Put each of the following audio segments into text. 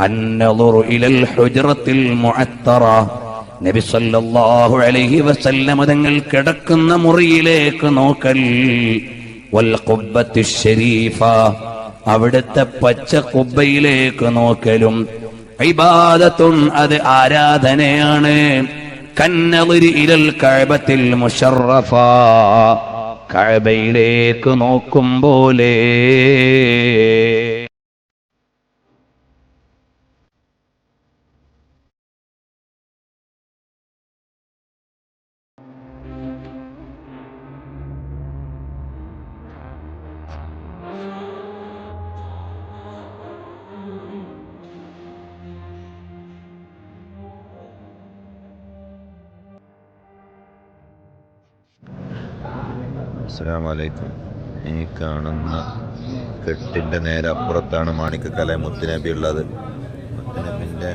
അന്നളുറു ഇലൽ ഹുജ്റത്തിൽ മുഅത്തറ. നബി സല്ലല്ലാഹു അലൈഹി വസല്ലം തങ്ങൾ കിടക്കുന്ന മുറിയിലേക്ക് നോക്കൽ. വൽ ഖുബ്ബത്തി ശരീഫ, അവിടുത്തെ പച്ച ഖുബ്ബയിലേക്ക് നോക്കലും ഇബാദത്തുൻ, അത് ആരാധനയാണ്. കന്നളിരി ഇലൽ കഅബത്തിൽ മുശറഫ, കഅബയിലേക്ക് നോക്കും പോലെ. അസ്സലാമു അലൈക്കും. ഈ കാണുന്ന കെട്ടിൻ്റെ നേരെ അപ്പുറത്താണ് മാണിക്കക്കല മുത്തുനബി ഉള്ളത്. മുത്തുനബിൻ്റെ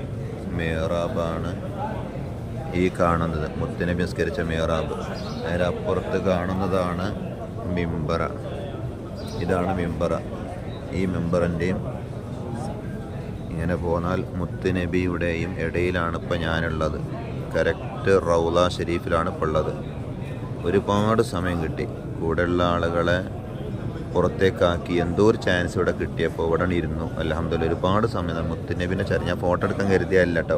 മിഹ്റാബാണ് ഈ കാണുന്നത്. മുത്തുനബി നിസ്കരിച്ച മിഹ്റാബ്. നേരെ അപ്പുറത്ത് കാണുന്നതാണ് മിമ്പറ. ഇതാണ് മിമ്പറ. ഈ മിമ്പറിൻ്റെയും ഇങ്ങനെ പോന്നാൽ മുത്തുനബിയുടെയും ഇടയിലാണ് ഇപ്പം ഞാനുള്ളത്. കറക്റ്റ് റൗള ഷരീഫിലാണ് ഇപ്പോൾ ഉള്ളത്. ഒരുപാട് സമയം കിട്ടി. കൂടെയുള്ള ആളുകളെ പുറത്തേക്കാക്കി എന്തോ ഒരു ചാൻസ് ഇവിടെ കിട്ടിയപ്പോൾ ഇവിടെ ഇരുന്നു. അൽഹംദുലില്ലാഹ് ഒരുപാട് സമയം മുത്തുനബിനെ ഞാൻ ഫോട്ടോ എടുക്കാൻ കരുതിയല്ല കേട്ടോ.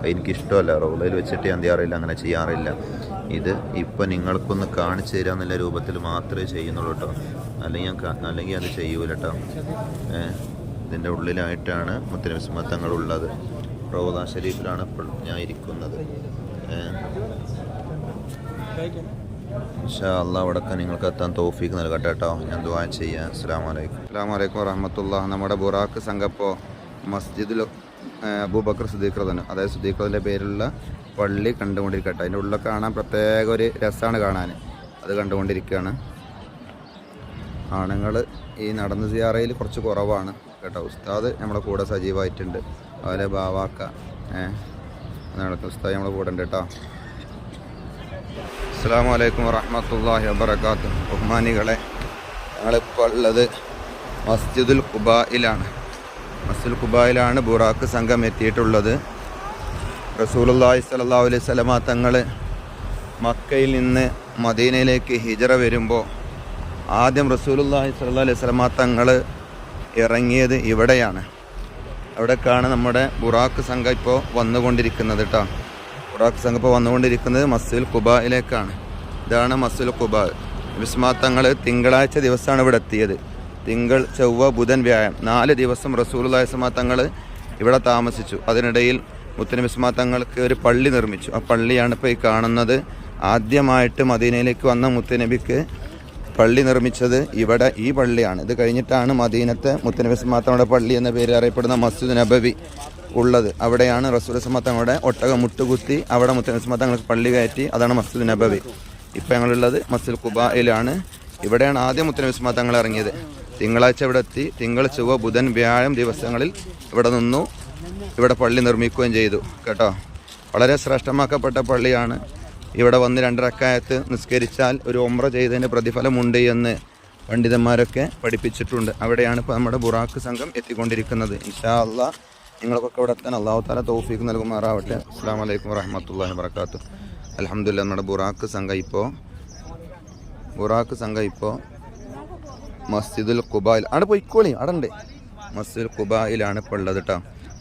എനിക്കിഷ്ടമല്ല, റൗളയിൽ വെച്ചിട്ട് ഞാൻ ചെയ്യാറില്ല, അങ്ങനെ ചെയ്യാറില്ല. ഇത് ഇപ്പം നിങ്ങൾക്കൊന്ന് കാണിച്ചു തരിക എന്നുള്ള രൂപത്തിൽ മാത്രമേ ചെയ്യുന്നുള്ളൂ കേട്ടോ. അല്ലെങ്കിൽ അത് ചെയ്യൂല കേട്ടോ. ഇതിൻ്റെ ഉള്ളിലായിട്ടാണ് മുത്തുനബി തങ്ങളുള്ളത്. റൗള ഷരീഫിലാണ് ഇപ്പോൾ ഞാൻ ഇരിക്കുന്നത്. ഇൻഷാ അല്ലാഹ് അവിടെയൊക്കെ നിങ്ങൾക്ക് എത്താൻ തൗഫീഖ് നൽകട്ടെ കേട്ടോ. ഞാൻ ദുആ ചെയ്യാം. അസ്സലാമു അലൈക്കും വറഹ്മത്തുള്ളാഹി. നമ്മുടെ ബുറാക്ക് സംഘപ്പോൾ മസ്ജിദുൽ അബൂബക്കർ സിദ്ദീഖ് റളിയല്ലാഹു, അതായത് സിദ്ദീഖ് റളിയുടെ പേരുള്ള പള്ളി കണ്ടുകൊണ്ടിരിക്കട്ടെ. അതിൻ്റെ ഉള്ളിൽ കാണാൻ പ്രത്യേക ഒരു രസമാണ് കാണാൻ. അത് കണ്ടുകൊണ്ടിരിക്കുകയാണ്. ആണുങ്ങൾ ഈ നടന്ന് സിയാറയിൽ കുറച്ച് കുറവാണ് കേട്ടോ. ഉസ്താദ് നമ്മളെ കൂടെ സജീവമായിട്ടുണ്ട്. അതുപോലെ ബാവാക്ക ഉസ്താദ് നമ്മളെ കൂടെ ഉണ്ട് കേട്ടോ. അസ്സലാമു അലൈക്കും വറഹ്മത്തുള്ളാഹി വബറകാതുഹു. ബഹുമാനികളെ, ഞങ്ങളിപ്പോൾ ഉള്ളത് മസ്ജിദുൽ ഖുബായിലാണ്. മസ്ജിദുൽ ഖുബായിലാണ് ബുറാക്ക് സംഘം എത്തിയിട്ടുള്ളത്. റസൂലുള്ളാഹി സ്വല്ലല്ലാഹു അലൈഹി വസല്ലമ തങ്ങൾ മക്കയിൽ നിന്ന് മദീനയിലേക്ക് ഹിജറ വരുമ്പോൾ ആദ്യം റസൂലുള്ളാഹി സ്വല്ലല്ലാഹു അലൈഹി വസല്ലമ തങ്ങൾ ഇറങ്ങിയത് ഇവിടെയാണ്. അവിടേക്കാണ് നമ്മുടെ ബുറാക്ക് സംഘം ഇപ്പോൾ വന്നുകൊണ്ടിരിക്കുന്നത് കേട്ടോ. ബുറാക്ക് സംഘം ഇപ്പോൾ വന്നുകൊണ്ടിരിക്കുന്നത് മസ്ജിദുൽ ഖുബായിലേക്കാണ്. ഇതാണ് മസ്ജിദുൽ ഖുബാ. വിസ്മാത്തങ്ങൾ തിങ്കളാഴ്ച ദിവസമാണ് ഇവിടെ എത്തിയത്. തിങ്കൾ, ചൊവ്വ, ബുധൻ, വ്യാഴം 4 ദിവസം റസൂലുള്ളാഹി സ്വല്ലല്ലാഹു അലൈഹി വസല്ലം തങ്ങൾ ഇവിടെ താമസിച്ചു. അതിനിടയിൽ മുത്തുനബി തങ്ങൾക്ക് ഒരു പള്ളി നിർമ്മിച്ചു. ആ പള്ളിയാണ് ഇപ്പോൾ ഈ കാണുന്നത്. ആദ്യമായിട്ട് മദീനയിലേക്ക് വന്ന മുത്തുനബിക്ക് പള്ളി നിർമ്മിച്ചത് ഇവിടെ ഈ പള്ളിയാണ്. ഇത് കഴിഞ്ഞിട്ടാണ് മദീനത്തെ മുത്തുനബി തങ്ങളുടെ പള്ളി എന്ന പേര് അറിയപ്പെടുന്ന മസ്ജിദ് നബവി ഉള്ളത്. അവിടെയാണ് റസൂൽ തങ്ങളുടെ ഒട്ടകം മുട്ടുകുത്തി അവിടെ മുത്തുനബി തങ്ങൾക്ക് പള്ളി കയറ്റി. അതാണ് മസ്ജിദ് നബവി. ഇപ്പം ഞങ്ങളുള്ളത് മസ്ജിദ് ഖുബായിലാണ്. ഇവിടെയാണ് ആദ്യം മുത്തുനബി തങ്ങൾ ഇറങ്ങിയത്. തിങ്കളാഴ്ച ഇവിടെ എത്തി. തിങ്കൾ, ചൊവ്വ, ബുധൻ, വ്യാഴം ദിവസങ്ങളിൽ ഇവിടെ നിന്നു. ഇവിടെ പള്ളി നിർമ്മിക്കുകയും ചെയ്തു കേട്ടോ. വളരെ ശ്രേഷ്ഠമാക്കപ്പെട്ട പള്ളിയാണ്. ഇവിടെ വന്ന് 2 റക്അത്ത് നിസ്കരിച്ചാൽ ഒരു ഉംറ ചെയ്തതിൻ്റെ പ്രതിഫലമുണ്ട് എന്ന് പണ്ഡിതന്മാരൊക്കെ പഠിപ്പിച്ചിട്ടുണ്ട്. അവിടെയാണ് ഇപ്പോൾ നമ്മുടെ ബുറാക്ക് സംഘം എത്തിക്കൊണ്ടിരിക്കുന്നത്. ഇൻഷാ അല്ലാഹ് നിങ്ങൾക്കൊക്കെ ഇവിടെ എത്താൻ അല്ലാഹു തആല തൗഫീഖ് നൽകുമാറാവട്ടെ. അസ്സലാമു അലൈക്കും വറഹ്മത്തുള്ളാഹി വബറകാതുഹു. അൽഹംദുലില്ലാഹ് നമ്മുടെ ബുറാക്ക് സംഘം ഇപ്പോൾ മസ്ജിദുൽ ഖുബായിൽ അവിടെ പോയിക്കോളി. അവിടെ ഉണ്ട്. മസ്ജിദുൽ ഖുബായിലാണ് ഇപ്പോൾ ഉള്ളത് കേട്ടോ.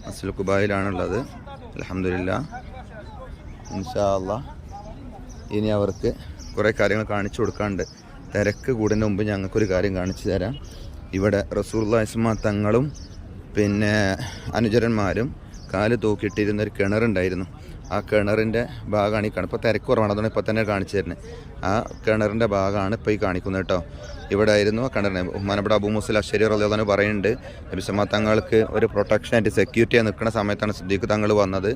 മസ്ജിദുൽ ഖുബായിലാണുള്ളത്. അൽഹംദുലില്ലാഹ്. ഇൻഷാ അല്ലാഹ് ഇനി അവർക്ക് കുറേ കാര്യങ്ങൾ കാണിച്ചു കൊടുക്കാനുണ്ട്. തിരക്ക് കൂടുന്നതിന് മുമ്പ് ഞങ്ങൾക്കൊരു കാര്യം കാണിച്ചു തരാം. ഇവിടെ റസൂലുള്ളാഹി സ്വല്ലല്ലാഹു അലൈഹി വസല്ലം തങ്ങളും പിന്നെ അനുചരന്മാരും കാല് തൂക്കിയിട്ടിരുന്നൊരു കിണറുണ്ടായിരുന്നു. ആ കിണറിൻ്റെ ഭാഗമാണ് ഈ ഇപ്പോൾ തിരക്ക് കുറവാണ്, അതുകൊണ്ട് ഇപ്പോൾ തന്നെ കാണിച്ചു തരുന്നത്. ആ കിണറിൻ്റെ ഭാഗമാണ് ഇപ്പോൾ ഈ കാണിക്കുന്നത് കേട്ടോ. ഇവിടെ ആയിരുന്നു കിണറിന്. ബഹുമാനപ്പെട്ട അബൂ മൂസ അശ്ശരി റളിയല്ലാഹു അൻഹു പറയുന്നുണ്ട്, നബി സല്ലല്ലാഹു തങ്ങൾക്ക് ഒരു പ്രൊട്ടക്ഷൻ ആയിട്ട് സെക്യൂരിറ്റിയായി നിൽക്കുന്ന സമയത്താണ് സിദ്ദീഖ് തങ്ങൾ വന്നത്.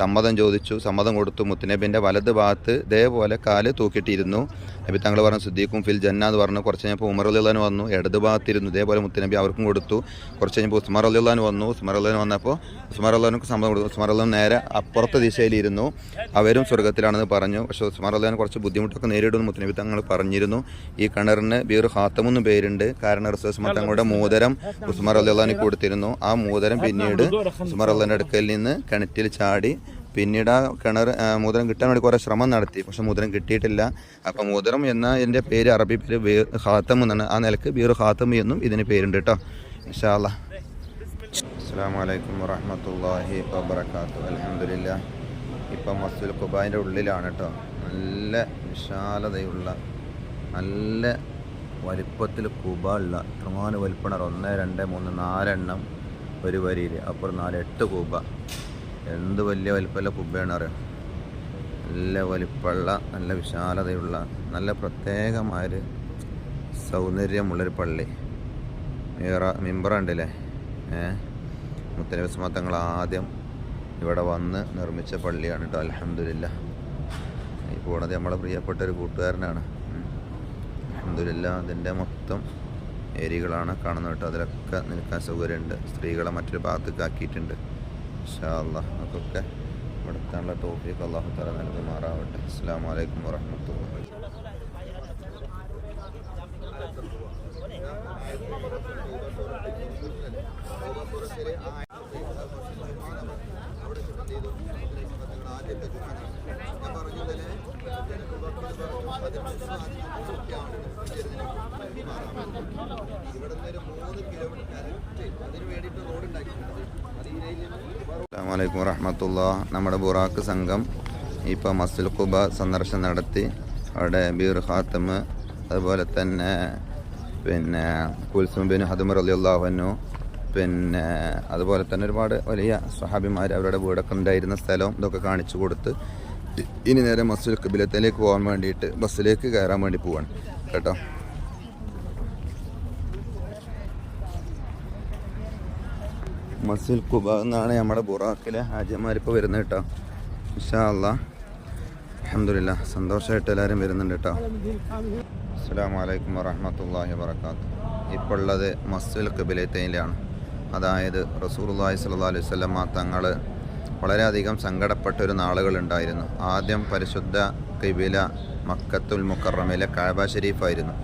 സമ്മതം ചോദിച്ചു, സമ്മതം കൊടുത്തു. മുത്തുനബിൻ്റെ വലത് ഭാഗത്ത് ഇതേപോലെ കാല് തൂക്കിയിട്ടിരുന്നു. നബി തങ്ങൾ പറഞ്ഞു സിദ്ദീഖും ഫിൽ ജന്ന എന്ന് പറഞ്ഞു. കുറച്ച് കഴിഞ്ഞപ്പോൾ ഉമർ റളിയല്ലാഹു അൻഹു വന്നു, ഇടത് ഭാഗത്തിരുന്നു. ഇതേപോലെ മുത്തുനബി അവർക്കും കൊടുത്തു. കുറച്ച് കഴിഞ്ഞപ്പോൾ ഉസ്മാൻ റളിയല്ലാഹു അൻഹു വന്നു. ഉസ്മാൻ റളിയല്ലാഹു അൻഹു വന്നപ്പോൾ ഉസ്മാൻ റളിയല്ലാഹു അൻഹുക്ക് സമ്മതം കൊടുത്തു. ഉസ്മാൻ റളിയല്ലാഹു നേരെ അപ്പുറത്തെ ദിശയിൽ പറഞ്ഞിരുന്നു, അവരും സ്വർഗത്തിലാണെന്ന് പറഞ്ഞു. പക്ഷേ ഉസ്മാൻ റളിയല്ലാഹു കുറച്ച് ബുദ്ധിമുട്ടൊക്കെ നേരിടുമെന്ന് മുത്തനബി തങ്ങൾ പറഞ്ഞിരുന്നു. ഈ കിണറിന് ബീർ ഖാത്തം എന്നും പേരുണ്ട്. കാരണം റസൂൽ തങ്ങളുടെ മോതിരം ഉസ്മാൻ റളിയല്ലാഹു കൊടുത്തിരുന്നു. ആ മോതിരം പിന്നീട് ഉസ്മാൻ റളിയല്ലാഹുവിന്റെ അടുക്കൽ നിന്ന് കിണറ്റിൽ ചാടി. പിന്നീട് ആ കിണർ മോതിരം കിട്ടാൻ വേണ്ടി കുറേ ശ്രമം നടത്തി, പക്ഷെ മോതിരം കിട്ടിയിട്ടില്ല. അപ്പം മോതിരം എന്ന എൻ്റെ പേര്, അറബി പേര് ബീർ ഖാത്തം എന്നാണ്. ആ നിലക്ക് ബീർ ഖാത്തം എന്നും ഇതിന് പേരുണ്ട് കേട്ടോ. ഇൻഷാ അല്ലാഹ്. അസ്സലാമു അലൈക്കും വറഹ്മത്തുള്ളാഹി വബറകാതുഹു. അൽഹംദുലില്ലാഹ്. ഇപ്പം മസ്ജിദുൽ ഖുബായിൻ്റെ ഉള്ളിലാണ് കേട്ടോ. നല്ല വിശാലതയുള്ള, നല്ല വലിപ്പത്തിൽ കുബ ഉള്ള ഇത്രമാനം വലിപ്പണർ 1, 2, 3, 4 എണ്ണം ഒരു വരിയിൽ. അപ്പുറം 4, 8 കുബ. എന്ത് വലിയ വലിപ്പമുള്ള കുബയാണ് അറിയാം. നല്ല വലിപ്പമുള്ള, നല്ല വിശാലതയുള്ള, നല്ല പ്രത്യേകമായൊരു സൗന്ദര്യമുള്ളൊരു പള്ളി. മിമ്പറ ഉണ്ടല്ലേ, മുത്തനബി ഉസ്മാൻ തങ്ങൾ ആദ്യം ഇവിടെ വന്ന് നിർമ്മിച്ച പള്ളിയാണ് കേട്ടോ. അൽഹംദുലില്ലാഹ്. ഈ പോണത് നമ്മളെ പ്രിയപ്പെട്ട ഒരു കൂട്ടുകാരനാണ്. അൽഹംദുലില്ലാഹ്. അതിൻ്റെ മൊത്തം ഏരിയകളാണ് കാണുന്നത് കേട്ടോ. അതിലൊക്കെ നിൽക്കാൻ സൗകര്യമുണ്ട്. സ്ത്രീകളെ മറ്റൊരു ഭാഗത്തേക്ക് ആക്കിയിട്ടുണ്ട്. ഇൻഷാ അല്ലാഹ് അതൊക്കെ ഇവിടുത്താനുള്ള തൗഫീഖ് അല്ലാഹു തആല നൽകുമാറാവട്ടെ. അസ്സലാമു അലൈക്കും വറഹ്മത്തുള്ളാഹി. അസ്സലാമു അലൈക്കും വറഹ്മത്തുള്ളാഹി. നമ്മുടെ ബുറാക്ക് സംഘം ഇപ്പോൾ മസ്ജിദുൽ ഖുബ സന്ദർശനം നടത്തി. അവിടെ ബീർ ഖാത്തം, അതുപോലെ തന്നെ കുൽസും ബിൻ ഹദം റളിയല്ലാഹു അൻഹു, അതുപോലെ തന്നെ ഒരുപാട് വലിയ സ്വഹാബിമാർ അവരുടെ വീടൊക്കെ ഉണ്ടായിരുന്ന സ്ഥലവും ഇതൊക്കെ കാണിച്ചു കൊടുത്ത് ഇനി നേരെ മസ്ജിദുൽ ഖിബ്ലത്തിലേക്ക് പോകാൻ വേണ്ടിയിട്ട് ബസ്സിലേക്ക് കയറാൻ വേണ്ടി പോവാണ് കേട്ടോ. മസ്ജിദുൽ ഖുബ എന്നാണ് നമ്മുടെ ബുറാക്കിലെ ഹാജിമാരിപ്പോൾ വരുന്നത് കേട്ടോ. ഇൻഷാ അല്ലാഹ്. അൽഹംദുലില്ലാഹ്. സന്തോഷമായിട്ട് എല്ലാവരും വരുന്നുണ്ട് കേട്ടോ. അസ്സലാമു അലൈക്കും വറഹ്മത്തുള്ളാഹി വബറകാതുഹു. ഇപ്പോൾ ഉള്ളത് മസ്ജിദുൽ ഖിബ്ലത്തൈനിലാണ്. അതായത് റസൂലുള്ളാഹി സ്വല്ലല്ലാഹു അലൈഹി വസല്ലം തങ്ങൾ വളരെയധികം സങ്കടപ്പെട്ട ഒരു നാളുകളുണ്ടായിരുന്നു. ആദ്യം പരിശുദ്ധ ഖിബ്ല മക്കത്തുൽ മുക്കറമയിലെ കഅബ ഷരീഫായിരുന്നു.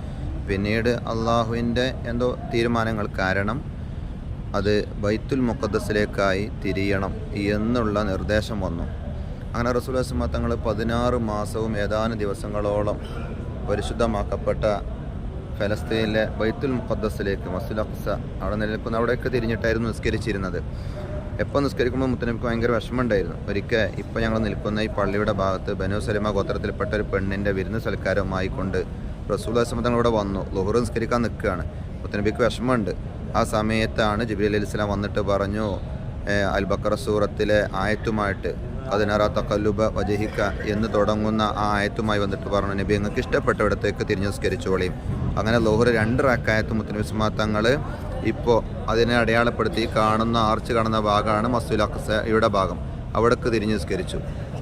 പിന്നീട് അള്ളാഹുവിൻ്റെ എന്തോ തീരുമാനങ്ങൾ കാരണം അത് ബൈത്തുൽ മുഖദ്ദസിലേക്കായി തിരിയണം എന്നുള്ള നിർദ്ദേശം വന്നു. അങ്ങനെ റസൂലുള്ളാഹി സ്വല്ലല്ലാഹു അലൈഹി വസല്ലം തങ്ങൾ 16 മാസവും ഏതാനും ദിവസങ്ങളോളം പരിശുദ്ധമാക്കപ്പെട്ട ഫലസ്തീനിലെ ബൈത്തുൽ മുഖദ്ദസിലേക്ക്, മസ്ജിദുൽ അഖ്സ അവിടെ നിലനിൽക്കുന്ന അവിടെയൊക്കെ തിരിഞ്ഞിട്ടായിരുന്നു നിസ്കരിച്ചിരുന്നത്. എപ്പോൾ നിസ്കരിക്കുമ്പോൾ മുത്തനബിക്ക് ഭയങ്കര വിഷമമുണ്ടായിരുന്നു. ഒരിക്കൽ ഇപ്പോൾ ഞങ്ങൾ നിൽക്കുന്ന ഈ പള്ളിയുടെ ഭാഗത്ത് ബനു സലമ ഗോത്രത്തിൽപ്പെട്ട ഒരു പെണ്ണിൻ്റെ വിരുന്ന് സൽക്കാരവുമായി കൊണ്ട് റസൂലുള്ളാഹി സ്വല്ലല്ലാഹു അലൈഹി വസല്ലം തങ്ങൾ ഇവിടെ വന്നു. ളുഹർ നിസ്കരിക്കാൻ നിൽക്കുകയാണ്. മുത്തനബിക്ക് വിഷമമുണ്ട്. ആ സമയത്താണ് ജിബ്രീൽ അലൈഹിസ്സലാം വന്നിട്ട് പറഞ്ഞു, അൽ ബഖറ സൂറത്തിലെ ആയത്തുമായിട്ട് അതിനറ തഖല്ലുബ വജഹിക എന്ന് തുടങ്ങുന്ന ആ ആയത്തുമായി വന്നിട്ട് പറഞ്ഞു, നബി നിങ്ങൾക്ക് ഇഷ്ടപ്പെട്ടവിടത്തേക്ക് തിരിഞ്ഞ് നിസ്കരിച്ചോളിയും. അങ്ങനെ ളുഹർ 2 റക്അത്ത് മുത്തനബി ഉസ്മാൻ തങ്ങൾ ഇപ്പോൾ അതിനെ അടയാളപ്പെടുത്തി കാണുന്ന ആർച്ച് കാണുന്ന ഭാഗമാണ് മസ്ജിദുൽ അഖ്സയുടെ ഭാഗം. അവിടേക്ക് തിരിഞ്ഞ് നിസ്കരിച്ചു.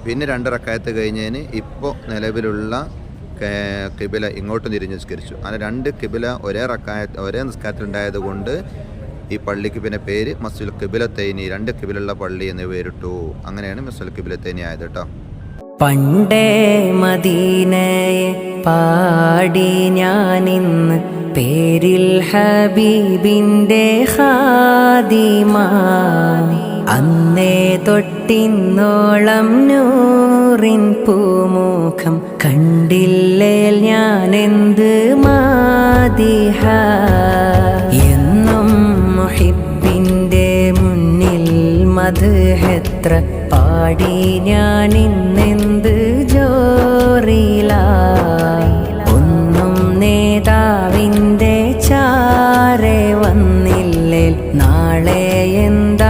പിന്നെ 2 റക്അത്ത് കഴിഞ്ഞതിന് ഇപ്പോൾ നിലവിലുള്ള ഖിബ്ല ഇങ്ങോട്ടും തിരിഞ്ഞ് നിസ്കരിച്ചു. അങ്ങനെ 2 ഖിബ്ല ഒരേ നിസ്കാരത്തിലുണ്ടായത് കൊണ്ട് ഈ പള്ളിക്ക് പിന്നെ പേര് മസ്ജിദുൽ ഖിബ്ലത്തൈനി, 2 ഖിബ്ലുള്ള പള്ളി എന്ന് പേരിട്ടു. അങ്ങനെയാണ് മസ്ജിദുൽ ഖിബ്ലത്തൈനി ആയത് കേട്ടോ. പണ്ടേ മദീനയെ പാടി ഞാനിന്ന് പേരിൽ ഹബീബിൻ്റെ ഖാദിമ. അന്നേ തൊട്ടിന്നോളം നൂറിൻ പൂമുഖം കണ്ടില്ലേൽ ഞാനെന്ത് മാദിഹ. എന്നും മുഹിബ്ബിൻ്റെ മുന്നിൽ മദ്ഹെത്ര പാടി ഞാനിന്നെന്ത് ജോറില. ഒന്നും നേതാവിൻ്റെ ചാരെ വന്നില്ലേൽ നാളെ എന്താ